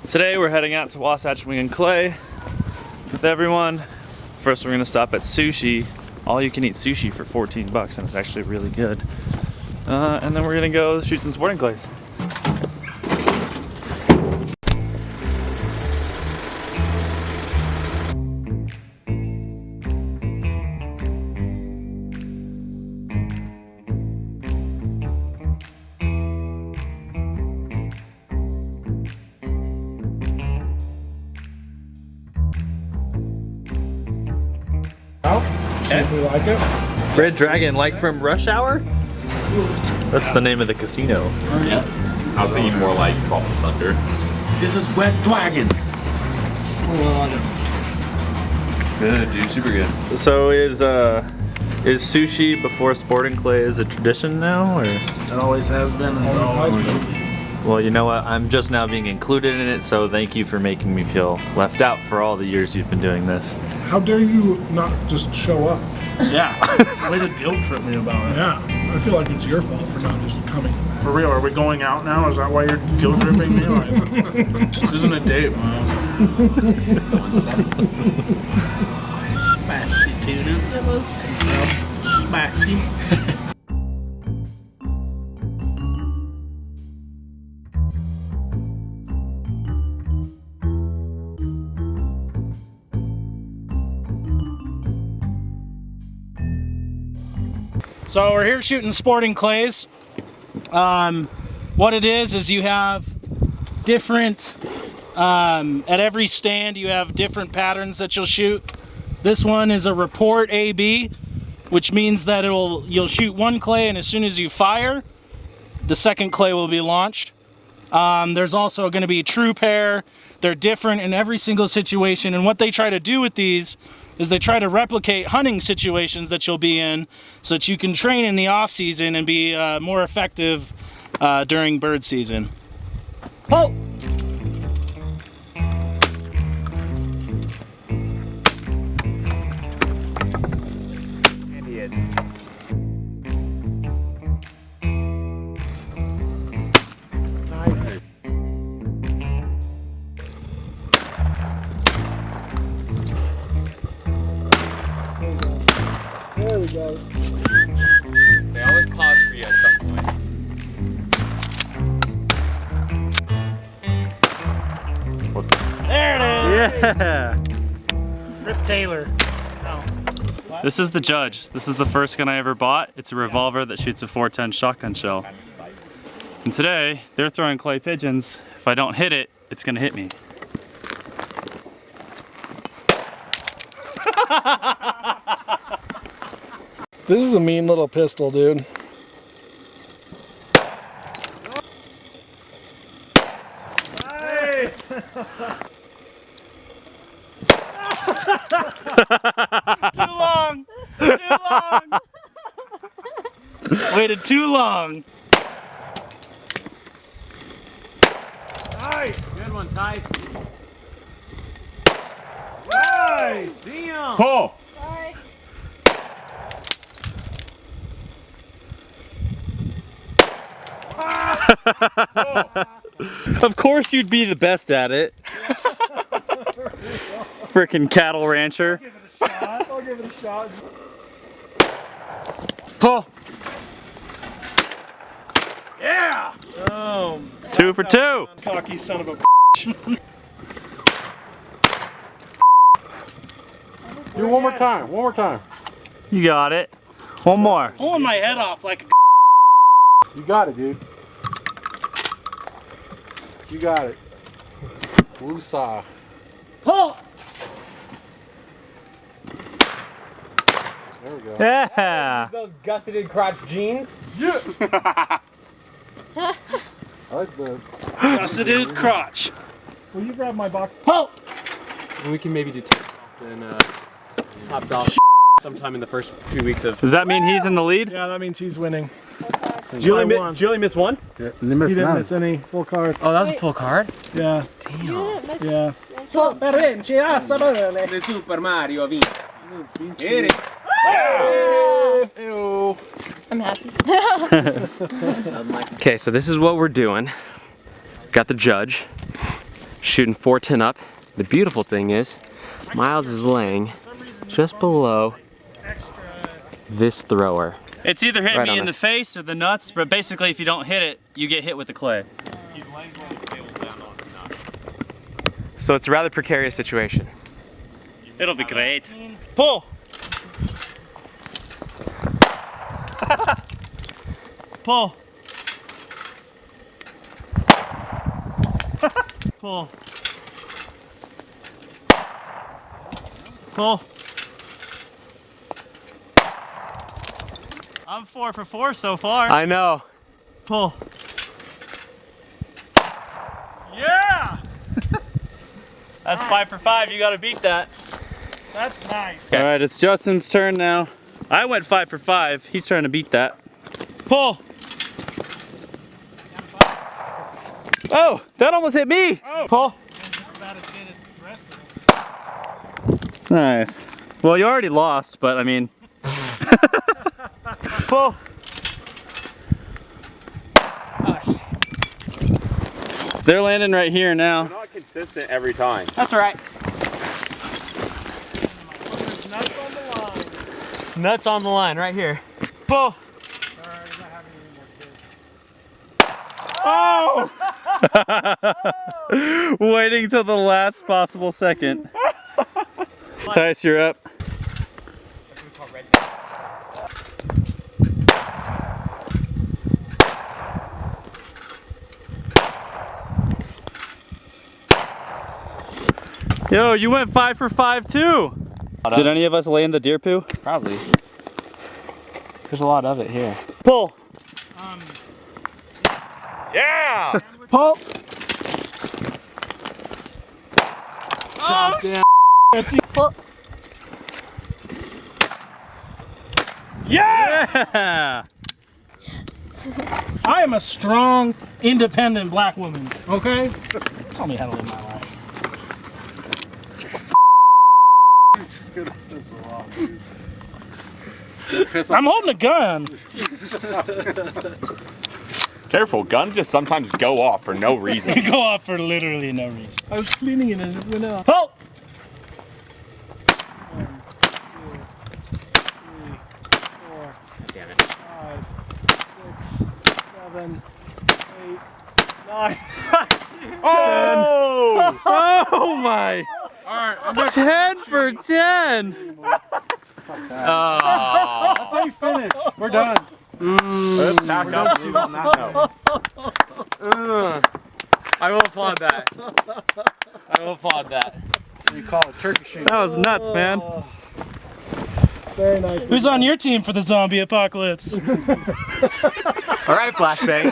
Today we're heading out to Wasatch Wing and Clay with everyone. First we're gonna stop at sushi. All you can eat sushi for 14 bucks and it's actually really good. And then we're gonna go shoot some sporting clays. See if we like it. Red Dragon, like from Rush Hour? That's the name of the casino. Yeah. I was thinking more like Tropic Thunder. This is Red Dragon. Good, dude, super good. So is sushi before sporting clay is a tradition now, or? It always has been. And always will be. Well, you know what? I'm just now being included in it, so thank you for making me feel left out for all the years you've been doing this. How dare you not just show up? Yeah, way to guilt trip me about it. Yeah, I feel like it's your fault for not just coming. For real, are we going out now? Is that why you're guilt tripping me? Like, this isn't a date, man. Smashy, dude. It was Smashy. So we're here shooting sporting clays. What it is you have different, at every stand you have different patterns that you'll shoot. This one is a report AB, which means that you'll shoot one clay and as soon as you fire, the second clay will be launched. There's also going to be true pair. They're different in every single situation, and what they try to do with these is they try to replicate hunting situations that you'll be in so that you can train in the off season and be more effective during bird season. Oh! Idiots. Nice. There we go. They always pause for you at some point. There it is! Yeah! Rip Taylor. Oh. This is the Judge. This is the first gun I ever bought. It's a revolver that shoots a 410 shotgun shell. And today, they're throwing clay pigeons. If I don't hit it, it's gonna hit me. This is a mean little pistol, dude. Nice! Too long! Too long! Waited too long. Nice! Good one, Tice. Nice! Damn! Pull! Sorry. Of course you'd be the best at it. Frickin' cattle rancher. Give it a shot. I'll give it a shot. Pull! Yeah! Oh. 2 for 2! Cocky son of a Do one more time. One more time. You got it. One more. pulling my head off like a You got it, dude. You got it. Woosah. pull! There we go. Yeah! Those gusseted crotch jeans. I like the. Gusseted crotch. Will you grab my box? Pull! And we can maybe do top dog sometime in the first 2 weeks of. Does that mean he's in the lead? Yeah, that means he's winning. Did you I won. only miss one? He didn't miss any. Full card. Oh, that was a full card? Yeah. You didn't miss Yeah. The Super Mario vinto. I'm happy. Okay, so this is what we're doing. Got the Judge. shooting 410 up. The beautiful thing is, Miles is laying just below this thrower. It's either hitting Right me on in the us. face or the nuts, but basically if you don't hit it, you get hit with the clay. So it's a rather precarious situation. It'll be great. Pull! Pull! Pull! Pull! I'm 4 for 4 so far. I know. Pull. Yeah! That's 5 for 5. You gotta beat that. That's nice. All right, it's Justin's turn now. I went 5 for 5. He's trying to beat that. Pull. Oh, that almost hit me. Oh. Pull. Nice. Well, you already lost, but I mean. Pull. They're landing right here now. We're not consistent every time. That's all right. Nuts on the line. Nuts on the line right here. Pull. Oh! Waiting till the last possible second. Tice, you're up. Yo, you went 5 for 5 too. Did any of us land the deer poo? Probably. There's a lot of it here. Pull. Yeah! Pull. Oh, Pull. yeah! I am a strong, independent black woman, okay? Tell me how to live my life. I'm holding a gun. Careful, guns just sometimes go off for no reason. They go off for literally no reason. I was cleaning it and it went out. Oh! 1, 2, 3, 4, Damn it. 5, 6, 7, 8, 9. Oh! Oh my! 10 for 10! That's how you finish. We're done. Let's back up on that note. I will applaud that. I will applaud that. You call it turkey shoot. That was nuts, man. Very nice. Who's on your team for the zombie apocalypse? All right, flashbang.